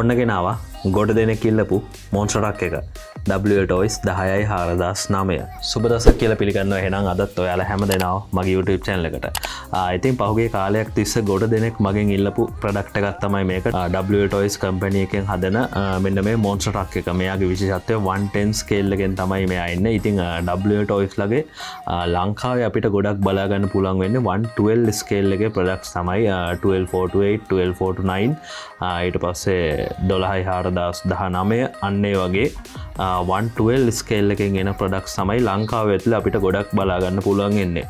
ඔන්න ගෙනවා ගොඩ දෙනෙක් ඉල්ලපු මොන්ස්ටර් ට්‍රක් එක Wltoys 10.4009 සුබදසක් කියලා පිළිගන්නවා. එහෙනම් අදත් ඔයාලා හැම දෙනාව මගේ YouTube channel එකට. ඉතින් පහුගිය කාලයක් තිස්සේ ගොඩ දෙනෙක් මගෙන් ඉල්ලපු product එකක් තමයි මේක. Wltoys company එකෙන් හදන මෙන්න මේ monster truck එක. මෙයාගේ විශේෂත්වය 110 scale එකෙන් තමයි මෙයා ඉන්නේ. ඉතින් Wltoys ලගේ ලංකාවේ අපිට ගොඩක් බලා ගන්න පුළුවන් වෙන්නේ 112 scale එකේ products තමයි 12428 12429 ඊට පස්සේ 12.4019 අන්න ඒ වගේ 112 ස්කේල් එකෙන් එන ප්‍රොඩක්ට්ස් තමයි ලංකාවේ ඇතුළේ අපිට ගොඩක් බලා ගන්න පුළුවන් ඉන්නේ.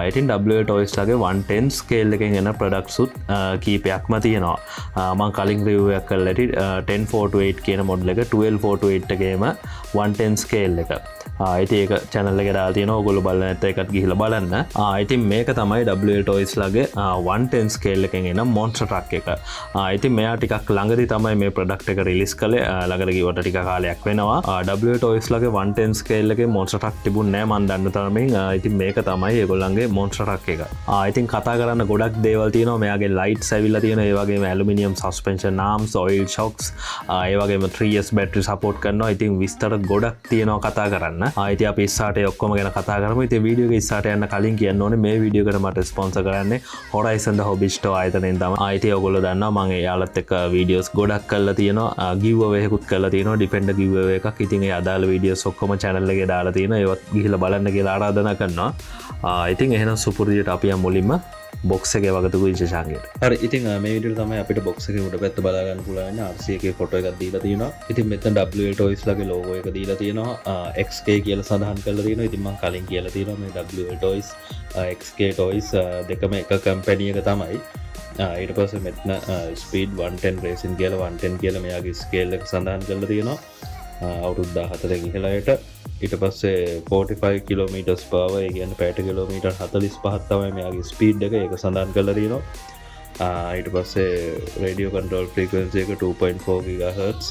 ඉතින් Wltoys ලගේ 110 ස්කේල් එකෙන් එන ප්‍රොඩක්ට්ස් උත් කීපයක්ම තියෙනවා. මම කලින් රිවිව් එකක් කරලා ඉති 10428 කියන මොඩල් එක 12428 එකේම 110 ස්කේල් එක. ඉතින් ඒක channel එකේ දාලා තියෙනවා. ඔයගොල්ලෝ බලන්න නැත්නම් ඒකත් ගිහිල්ලා බලන්න. ඉතින් මේක තමයි Wltoys ලගේ 110 ස්කේල් එකෙන් එන monster truck එක. ඉතින් මෙයා ටිකක් ළඟදී තමයි මේ ප්‍රොඩක්ට් එක රිලීස් කළේ. ළඟට ගියට ටික කාලයක් වෙනවා. Wltoys ලගේ 110 ස්කේල් එකේ monster truck තිබුණේ නැහැ මම දන්න තරමින්. ඉතින් මේක තමයි ඒගොල්ලන්ගේ monster truck එක. ඉතින් කතා කරන්න ගොඩක් දේවල් තියෙනවා. මෙයාගේ lights ඇවිල්ලා තියෙනවා. ඒ වගේම aluminium suspension arms, oil shocks, ඒ වගේම 3S battery support කරනවා. ඉතින් විස්තර ගොඩක් තියෙනවා කතා කරන්න. ඉතින් අපි ඉස්සරහට ඔක්කොම ගැන කතා කරමු. ඉතින් වීඩියෝ එක ඉස්සරහට යන්න කලින් කියන්න ඕනේ මේ වීඩියෝ එකට මට ස්පොන්සර් කරන්නේ Horizon the Hobby Store ආයතනයෙන් තමයි. ඉතින් ඔයගොල්ලෝ දන්නවා මම එයාලත් එක්ක වීඩියෝස් ගොඩක් කරලා තියෙනවා. giveaway එකකුත් කරලා තියෙනවා. Defender giveaway එකක්. ඉතින් ඒ අදාළ වීඩියෝස් ඔක්කොම channel එකේ දාලා තියෙනවා. ඒවත් ගිහිල්ලා බලන්න කියලා ආරාධනා කරනවා. ඉතින් එහෙනම් සුපුරුදියට අපි යමු මුලින්ම බොක්ස් එකේ වගතුගු විශේෂාංගයට. හරි. ඉතින් මේ වීඩියෝ තමයි අපිට බොක්ස් එකේ උඩ පැත්ත බලා ගන්න පුළුවන් වෙන්නේ. RC එකේ ෆොටෝ එකක් දීලා තියෙනවා. ඉතින් මෙතන Wltoys ලගේ logo එක දීලා තියෙනවා. XK කියලා සඳහන් කරලා තියෙනවා. ඉතින් මම කලින් කියලා තියෙනවා මේ Wltoys XK toys දෙකම එක කම්පැනි එක තමයි. ඊට පස්සේ මෙතන speed 110 racing කියලා 110 කියලා මෙයාගේ ස්කේල් එක සඳහන් කරලා තියෙනවා. අවුරුදු 14 ඉහළට ඊට පස්සේ 45 කිලෝමීටර්ස් per hour, ඒ කියන්නේ පැයට කිලෝමීටර් 45ක් තමයි මෙයාගේ ස්පීඩ් එක. ඒක සඳහන් කරලා තියෙනවා. ඊට පස්සේ රේඩියෝ කන්ට්‍රෝල් ෆ්‍රීකවෙන්සි එක 2.4 GHz,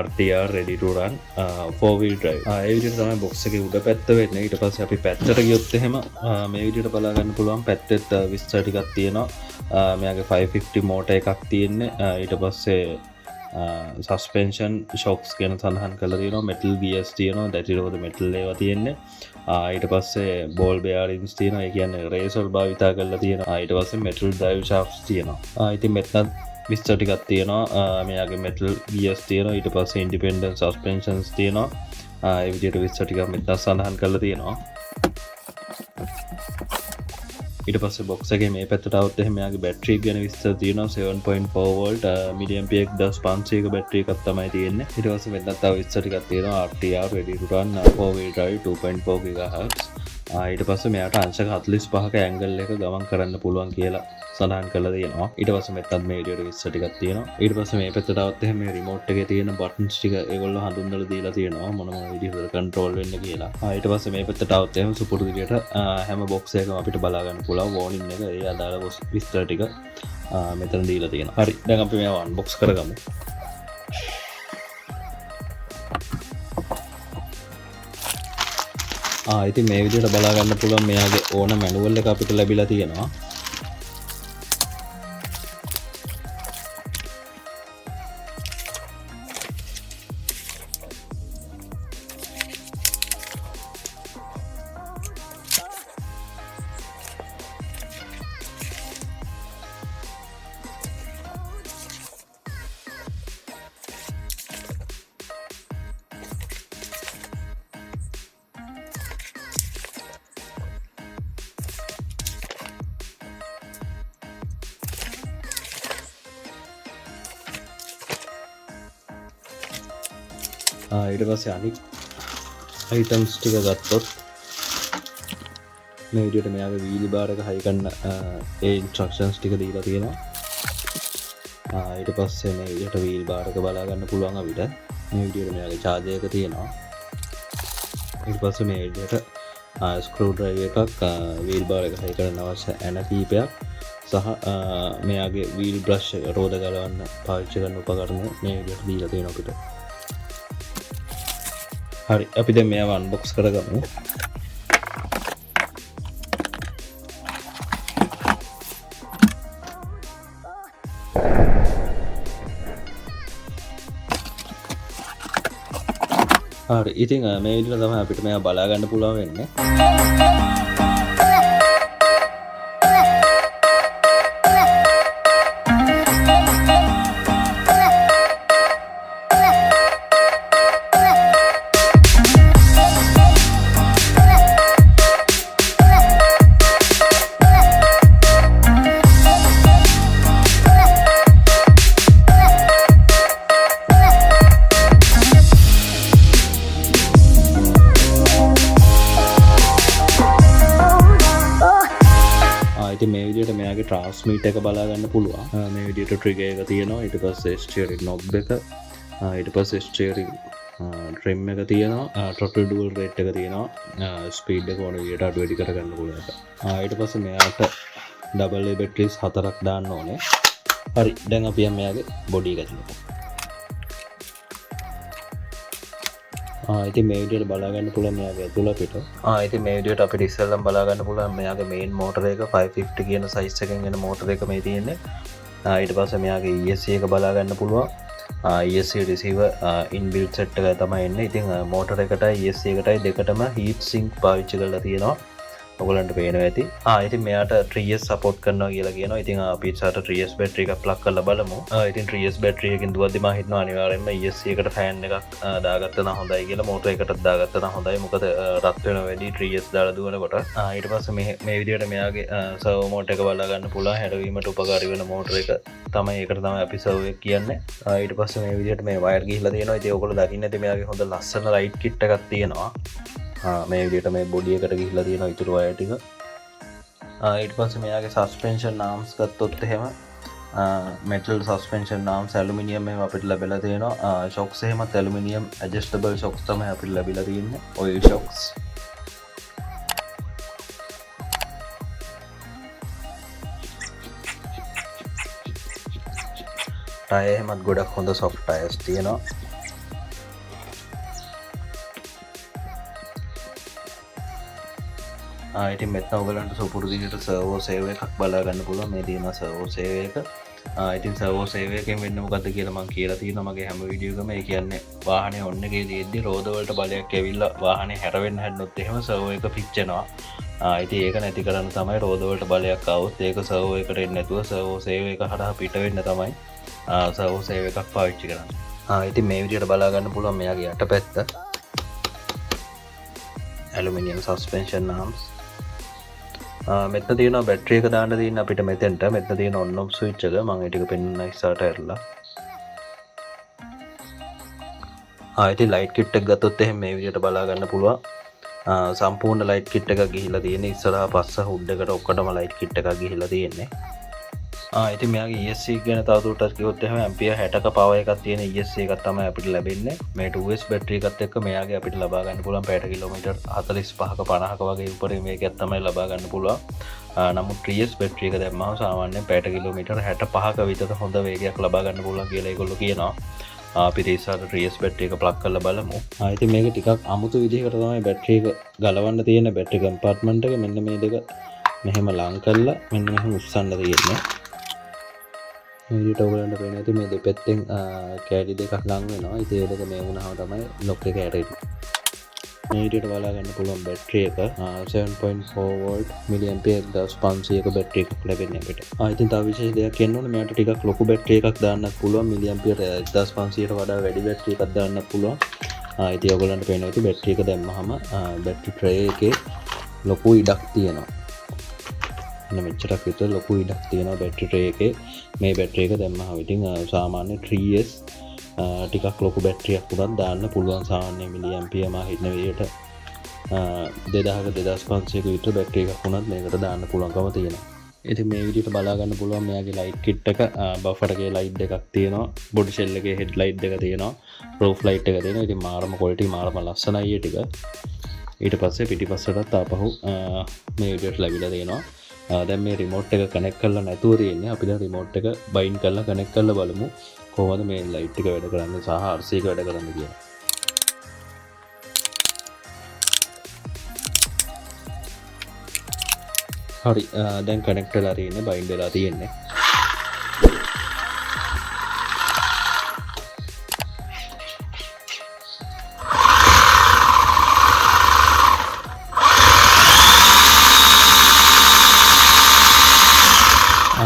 RTR ready to run, 4-wheel drive. ඒ විදිහට තමයි බොක්ස් එකේ උඩ පැත්ත වෙන්නේ. ඊට පස්සේ අපි පැත්තට ගියොත් එහෙම මේ විදිහට බලා ගන්න පුළුවන්. පැත්තෙත් විස්තර ටිකක් තියෙනවා. මෙයාගේ 550 මෝටර් එකක් තියෙන්නේ. ඊට පස්සේ suspension shocks ගැන සඳහන් කරලා තියෙනවා. metal gears තියෙනවා. දැටිරෝද metal ඒවා තියෙන්නේ. ඊට පස්සේ ball bearings තියෙනවා. ඒ කියන්නේ race වල භාවිතා කරලා තියෙනවා. ඊට පස්සේ metal drive shafts තියෙනවා. ඉතින් මෙතන විස්තර ටිකක් තියෙනවා. මෙයාගේ metal gears තියෙනවා. ඊට පස්සේ independent suspensions තියෙනවා. ඒ විදිහට විස්තර ටිකක් මෙතන සඳහන් කරලා තියෙනවා. ඊට පස්සේ බොක්ස් එකේ මේ පැත්තට આવුත් එහෙම මෙයාගේ බැටරි ගැන විස්තර තියෙනවා. 7.4 volt mAh 1500ක බැටරි එකක් තමයි තියෙන්නේ. ඊට පස්සේ මෙතන තව විස්තර ටිකක් තියෙනවා. RTR ready to run, 4-wheel drive, 2.4 GHz. ඊට පස්සේ මෙයාට අංශක 45ක ඇන්ගල් එක ගමන් කරන්න පුළුවන් කියලා සඳහන් කරලා තියෙනවා. ඊට පස්සේ මෙතනත් මේ විදියට විස්තර ටිකක් තියෙනවා. ඊට පස්සේ මේ පැත්තට આવුත් එහෙම මේ රිමෝට් එකේ තියෙන බටන්ස් ටික ඒගොල්ලෝ හඳුන්වලා දීලා තියෙනවා මොන මොන විදිහට කන්ට්‍රෝල් වෙන්න කියලා. ඊට පස්සේ මේ පැත්තට આવුත් එහෙම සුපුරුදු විදියට හැම බොක්ස් එකකම අපිට බලා ගන්න පුළුවන් වෝනින් එක. ඒ අදාළ විස්තර ටික මෙතන දීලා තියෙනවා. හරි. දැන් අපි මේව අන්බොක්ස් කරගමු. ඉතින් මේ විදිහට බලා ගන්න පුළුවන් මෙයාගේ ඕන මැනුවල් එක අපිට ලැබිලා තියෙනවා. ඊට පස්සේ අනිත් items ටික ගත්තොත් මේ විදිහට මෙයාගේ wheel bar එක හයි කරන්න ඒ instructions ටික දීලා තියෙනවා. ඊට පස්සේ මේ විදිහට wheel bar එක බලා ගන්න පුළුවන් අපිට. මේ විදිහට මෙයාගේ charger එක තියෙනවා. ඊට පස්සේ මේ විදිහට screw driver එකක්, wheel bar එක හයි කරන්න අවශ්‍ය ඇන කීපයක් සහ මෙයාගේ wheel brush එක රෝද ගලවන්න පාවිච්චි කරන උපකරණ මේ විදිහට දීලා තියෙනවා අපිට. හරි, අපි දැන් මේව අන්බොක්ස් කරගමු. හරි ඉතින් මේ විදිහට තමයි අපිට මේවා බලා ගන්න පුළුවන් වෙන්නේ. ඉතින් මේ විදිහට මෙයාගේ ට්‍රාන්ස්මිට් එක බලා ගන්න පුළුවන්. මේ විදිහට ට්‍රිගර් එක තියෙනවා. ඊට පස්සේ ස්ටියරින් නොබ් එක, ඊට පස්සේ ස්ටියරින් ට්‍රිම් එක තියෙනවා, ට්‍රොටල් ඩුවල් රේට් එක තියෙනවා, ස්පීඩ් එක ඕන විදිහට අඩු වැඩි කරගන්න පුළුවන් එක. ඊට පස්සේ මෙයාට ඩබල් A බැටරිස් 4ක් දාන්න ඕනේ. හරි දැන් අපි මෙයාගේ බොඩි එක බලමු. ඉතින් මේ විදිහට බලා ගන්න පුළුවන් මෙයාගේ ඇතුළ පිට. ඉතින් මේ විදිහට අපිට ඉස්සෙල්ලම බලා ගන්න පුළුවන් මෙයාගේ මේන් මෝටර් එක 550 කියන සයිස් එකෙන් එන මෝටර් එක මේ තියෙන්නේ. ඊට පස්සේ මෙයාගේ ESC එක බලා ගන්න පුළුවන්. ESC receiver inbuilt set එක තමයි එන්නේ. ඉතින් මෝටර් එකටයි ESC එකටයි දෙකටම heat sink පාවිච්චි කරලා තියෙනවා. ඔයගලන්ට පේනවා ඇති. ඉතින් මෙයාට 3S support කරනවා කියලා කියනවා. ඉතින් අපි ඉස්සරහට 3S බැටරි එකක් ප්ලග් කරලා බලමු. ඉතින් 3S බැටරි එකකින් දුවද්දි මම හිතනවා අනිවාර්යයෙන්ම ESC එකට ෆෑන් එකක් දාගත්තා නම් හොඳයි කියලා. මෝටර් එකටත් දාගත්තා නම් හොඳයි. මොකද රත් වෙන වැඩි 3S දාලා දුවනකොට. ඊට පස්සේ මේ විදිහට මෙයාගේ සර්වෝ මෝටර් එක බලා ගන්න පුළුවන්. හැඩවීමට උපකාරී වෙන මෝටර් එක තමයි ඒකට තමයි අපි සර්වෝ එක කියන්නේ. ඊට පස්සේ මේ විදිහට මේ වයර් ගිහිල්ලා තියෙනවා. ඉතින් ඔයගොල්ලෝ දකින්න ඇති මෙයාගේ හොඳ ලස්සන ලයිට් කිට් එකක් තියෙනවා. මේ විදිහට මේ බොඩි එකට ගිහිල්ලා තියෙනවා ඉතුරු වයර් ටික. ඊට පස්සේ මෙයාගේ සස්පෙන්ෂන් ආම්ස් ගත්තොත් එහෙම මෙටල් සස්පෙන්ෂන් ආම්ස් ඇලුමිනියම් එහෙම අපිට ලැබිලා තියෙනවා. ෂොක්ස් එහෙමත් ඇලුමිනියම් ඇඩ්ජස්ටබල් ෂොක්ස් තමයි අපිට ලැබිලා තියෙන්නේ. Oil shocks. ටයර් එහෙමත් ගොඩක් හොඳ සොෆ්ට් ටයර්ස් තියෙනවා. ඉතින් මෙතන ඔයගලන්ට සුපුරුදු විදිහට සර්වෝ සේව් එකක් බලා ගන්න පුළුවන්. මේ තියෙනවා සර්වෝ සේව් එක. ඉතින් සර්වෝ සේව් එකෙන් වෙන්නේ මොකද්ද කියලා මම කියලා තියෙනවා මගේ හැම වීඩියෝ එකම. ඒ කියන්නේ වාහනේ ඔන් එකේ තියෙද්දි රෝද වලට බලයක් ඇවිල්ලා වාහනේ හැරෙන්න හැදුනොත් එහෙම සර්වෝ එක පිච්චෙනවා. ඉතින් ඒක නැති කරන්න තමයි රෝද වලට බලයක් ආවොත් ඒක සර්වෝ එකට එන්නේ නැතුව සර්වෝ සේව් එක හරහා පිට වෙන්න තමයි සර්වෝ සේව් එකක් පාවිච්චි කරන්නේ. ඉතින් මේ විදිහට බලා ගන්න පුළුවන් මෙයාගේ යටපැත්ත. Aluminium suspension arms. මෙතන තියෙනවා බැටරි එක දාන්න තියෙන අපිට මෙතෙන්ට. මෙතන තියෙන ඔන් ඔෆ් ස්විච් එක. මම ඒ ටික පෙන්නන්න ඉස්සරහට ඇරලා. ඉතින් ලයිට් කිට් එක ගත්තොත් එහෙනම් මේ විදිහට බලා ගන්න පුළුවන්. සම්පූර්ණ ලයිට් කිට් එකක් ගිහිල්ලා තියෙන්නේ. ඉස්සරහා පස්ස හුඩ් එකට ඔක්කොටම ලයිට් කිට් එකක් ගිහිල්ලා තියෙන්නේ. ඉතින් මෙයාගේ ESC ගැන තවදුරටත් කිව්වොත් එහෙම ඇම්පියර් 60ක පවර් එකක් තියෙන ESC එකක් තමයි අපිට ලැබෙන්නේ. මේ 2S බැටරි එකත් එක්ක මෙයාගේ අපිට ලබා ගන්න පුළුවන් පැයට කිලෝමීටර් 45ක 50ක වගේ උඩරිම වේගයක් තමයි ලබා ගන්න පුළුවන්. නමුත් 3S බැටරි එක දැම්මම සාමාන්‍යයෙන් පැයට කිලෝමීටර් 65ක විතර හොඳ වේගයක් ලබා ගන්න පුළුවන් කියලා ඒගොල්ලෝ කියනවා. අපි ඉස්සරහට 3S බැටරි එක ප්ලග් කරලා බලමු. ඉතින් මේක ටිකක් අමුතු විදිහකට තමයි බැටරි එක ගලවන්න තියෙන. බැටරි කම්පාර්ට්මන්ට් එක මෙන්න මේ දෙක මෙහෙම ලං කරලා මෙන්න මෙහෙම උස්සන්න තියෙන්නේ. මේ විදිහට ඔයගලන්ට පේනවා ඇති මේ දෙපැත්තෙන් කෑලි දෙකක් ලං වෙනවා. ඉතින් ඒ දෙක මේ වුණාම තමයි ලොක් එක ඇරෙන්නේ. මේ විදිහට බලා ගන්න පුළුවන් බැටරි එක 7.4 වෝල්ට් මිලිඇම්පියර් 1500ක බැටරි එකක් ලැබෙන්නේ අපිට. ඉතින් තව විශේෂ දෙයක් කියන්න ඕනේ මෙයාට ටිකක් ලොකු බැටරි එකක් දාන්නත් පුළුවන්. මිලිඇම්පියර් 1500ට වඩා වැඩි බැටරි එකක් දාන්නත් පුළුවන්. ඉතින් ඔයගලන්ට පේනවා ඇති බැටරි එක දැම්මහම බැටරි ට්‍රේ එකේ ලොකු ඉඩක් තියෙනවා. මෙච්චරක් විතර ලොකු ඉඩක් තියෙනවා බැටරි ට්‍රේ එකේ. මේ බැටරි එක දැම්මහම ඉතින් සාමාන්‍ය 3S ටිකක් ලොකු බැටරියක් උනත් දාන්න පුළුවන්. සාමාන්‍ය මිලිඇම්පියර් මා හිතන විදිහට 2000ක 2500ක විතර බැටරි එකක් උනත් මේකට දාන්න පුළුවන්කම තියෙනවා. ඉතින් මේ විදිහට බලා ගන්න පුළුවන් මෙයාගේ ලයිට් කිට් එක. බෆර් එකේ ලයිට් දෙකක් තියෙනවා. බොඩි ෂෙල් එකේ හෙඩ් ලයිට් දෙක තියෙනවා. රූෆ් ලයිට් එක තියෙනවා. ඉතින් මාරම ක්වොලිටි මාරම ලස්සනයි ඒ ටික. ඊට පස්සේ පිටිපස්සටත් ආපහු මේ විදිහට ලැබිලා තියෙනවා. දැන් මේ රිමෝට් එක කනෙක්ට් කරලා නැතුව තියෙන්නේ. අපි දැන් රිමෝට් එක බයින්ඩ් කරලා කනෙක්ට් කරලා බලමු කොහොමද මේ ලයිට් එක වැඩ කරන්නේ සහ RC එක වැඩ කරන්නේ කියලා. හරි දැන් කනෙක්ට් වෙලා තියෙන්නේ බයින්ඩ් වෙලා තියෙන්නේ.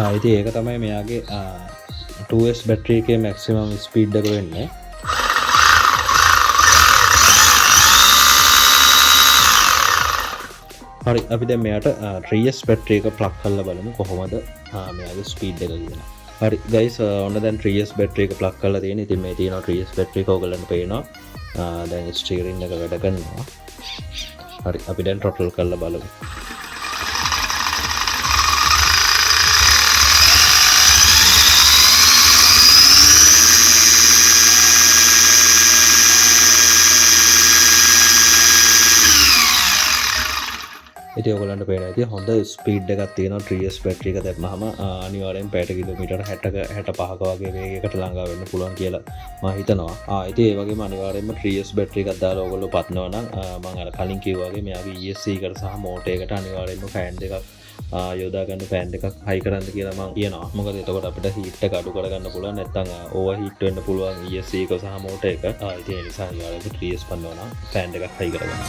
ඉතින් ඒක තමයි මෙයාගේ 2S බැටරි එකේ මැක්සිමම් ස්පීඩ් එක වෙන්නේ. හරි අපි දැන් මෙයාට 3S බැටරි එක ප්ලග් කරලා බලමු කොහොමද මෙයාගේ ස්පීඩ් එක කියලා. හරි guys ඔන්න දැන් 3S බැටරි එක ප්ලග් කරලා තියෙන. ඉතින් මේ තියෙනවා 3S බැටරි එක ඔයගලන්ට පේනවා. දැන් ස්ටියරින් එක වැඩ කරනවා. හරි අපි දැන් throttle කරලා බලමු. ඉතින් ඔයගලන්ට පේනවා ඉතින් හොඳ ස්පීඩ් එකක් තියෙනවා 3S බැටරි එක දැම්මහම අනිවාර්යෙන් පැයට කිලෝමීටර 65ක වගේ වේගයකට ළඟා වෙන්න පුළුවන් කියලා මම හිතනවා. ඉතින් ඒ වගේම අනිවාර්යෙන්ම 3S බැටරි එකක් දාලා ඔයගොල්ලෝ පත්නවා නම් මම අර කලින් කිව්වා වගේ මෙයාගේ ESC එකට සහ මෝටර් එකට අනිවාර්යෙන්ම ෆෑන් දෙකක් යොදා ගන්න ෆෑන් එකක් හයි කරන්න කියලා මම කියනවා. මොකද එතකොට අපිට හීට් එක අඩු කරගන්න පුළුවන්. නැත්නම් ඕවර් හීට් වෙන්න පුළුවන් ESC එක සහ මෝටර් එක. ඉතින් ඒ නිසා අනිවාර්යෙන්ම 3S පන්නනවා නම් ෆෑන් එකක් හයි කරගන්න.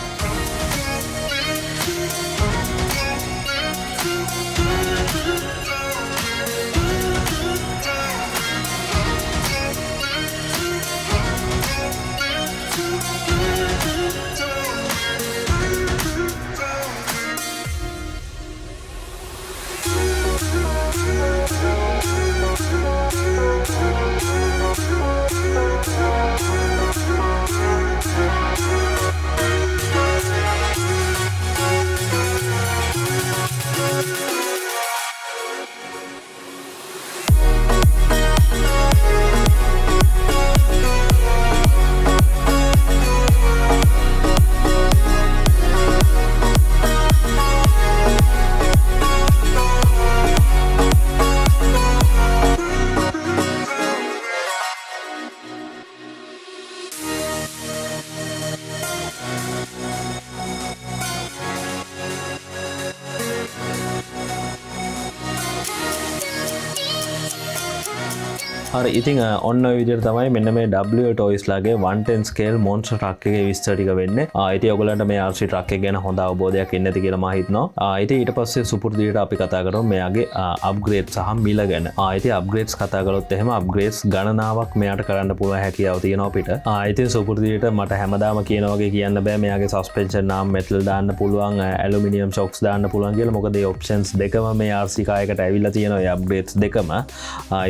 හරි ඉතින් ඔන්න ඔය විදිහට තමයි මෙන්න මේ Wtoys ලාගේ 110 scale monster truck එකේ විස්තර ටික වෙන්නේ. ඉතින් ඔයගොල්ලන්ට මේ RC truck එක ගැන හොඳ අවබෝධයක් ඉන්නේ නැති කියලා මම හිතනවා. ඉතින් ඊට පස්සේ සුපුරුදුවට අපි කතා කරමු මෙයාගේ upgrade සහ මිල ගැන. ඉතින් upgrades කතා කරොත් එහෙම upgrades ගණනාවක් මෙයාට කරන්න පුළුවන් හැකියාව තියෙනවා අපිට. ඉතින් සුපුරුදුවට මට හැමදාම කියන වගේ කියන්න බෑ මෙයාගේ suspension arm metal දාන්න පුළුවන්, aluminium shocks දාන්න පුළුවන් කියලා. මොකද මේ options දෙකම මේ RC කායකට ඇවිල්ලා තියෙනවා මේ upgrades දෙකම.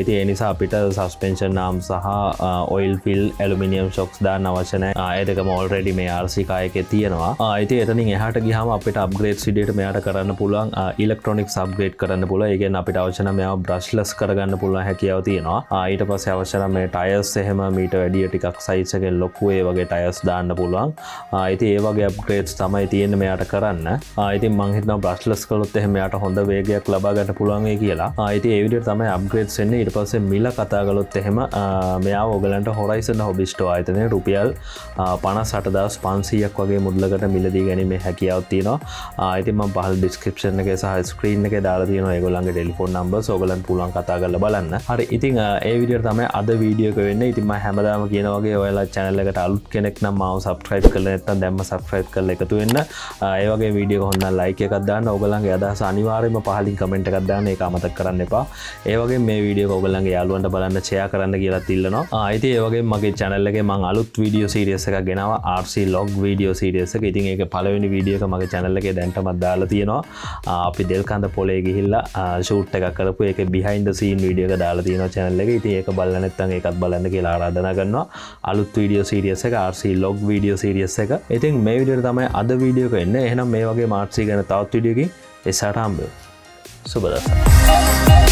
ඉතින් ඒ නිසා අපිට suspension arm සහ oil fill aluminium shocks දාන්න අවශ්‍ය නැහැ. ඒ දෙකම already මේ RC කායකේ තියෙනවා. ඉතින් එතනින් එහාට ගියාම අපිට upgrades විදිහට මෙයාට කරන්න පුළුවන් electronics upgrade කරන්න පුළුවන්. ඒ කියන්නේ අපිට අවශ්‍ය නම් මෙයාව brushless කරගන්න පුළුවන් හැකියාව තියෙනවා. ඊට පස්සේ අවශ්‍ය නම් මේ tires එහෙම මීට වැඩිය ටිකක් size එකෙන් ලොකු ඒ වගේ tires දාන්න පුළුවන්. ඉතින් ඒ වගේ upgrades තමයි තියෙන්නේ මෙයාට කරන්න. ඉතින් මම හිතනවා brushless කළොත් එහෙම මෙයාට හොඳ වේගයක් ලබා ගන්න පුළුවන් වෙයි කියලා. ඉතින් ඒ විදිහට තමයි upgrades වෙන්නේ. ඊට පස්සේ මිල කතා ගලොත් එහෙම මෙයා ඔයගලන්ට Horizon Hobby Store ආයතනයේ රුපියල් 58500ක් වගේ මුදලකට මිලදී ගැනීමේ හැකියාවක් තියෙනවා. ඉතින් මම පහළ description එකේ සහ screen එකේ දාලා තියෙනවා ඒගොල්ලන්ගේ ටෙලිෆෝන් numbers. ඔයගලන්ට පුළුවන් කතා කරලා බලන්න. හරි ඉතින් ඒ විදිහට තමයි අද වීඩියෝ එක වෙන්නේ. ඉතින් මම හැමදාම කියන වගේ ඔයාලා channel එකට අලුත් කෙනෙක් නම් මාව subscribe කරලා නැත්නම් දැම්ම subscribe කරලා එකතු වෙන්න. ඒ වගේ වීඩියෝ එක හොඳනම් like එකක් දාන්න. ඔයගලන්ගේ අදහස අනිවාර්යයෙන්ම පහලින් comment එකක් දාන්න. ඒක අමතක කරන්න එපා. ඒ වගේම මේ වීඩියෝ එක ඔයගලන්ගේ යාළුවන්ට බලන්න share කරන්න කියලා ඉල්ලනවා. ඉතින් ඒ වගේම මගේ channel එකේ මම අලුත් වීඩියෝ series එකක් ගෙනාවා RC log video series එක. ඉතින් ඒක පළවෙනි වීඩියෝ එක මගේ channel එකේ දැන්ටමත් දාලා තියෙනවා. අපි දෙල්කන්ද පොලේ ගිහිල්ලා shoot එකක් කරපු ඒකේ behind the scene වීඩියෝ එක දාලා තියෙනවා channel එකේ. ඉතින් ඒක බලලා නැත්නම් ඒකත් බලන්න කියලා ආරාධනා කරනවා. අලුත් වීඩියෝ series එක RC log video series එක. ඉතින් මේ විදිහට තමයි අද වීඩියෝ එක එන්නේ. එහෙනම් මේ වගේ RC ගැන තවත් වීඩියෝ එකකින් එසාට හම්බෙමු. සුබ දවසක්.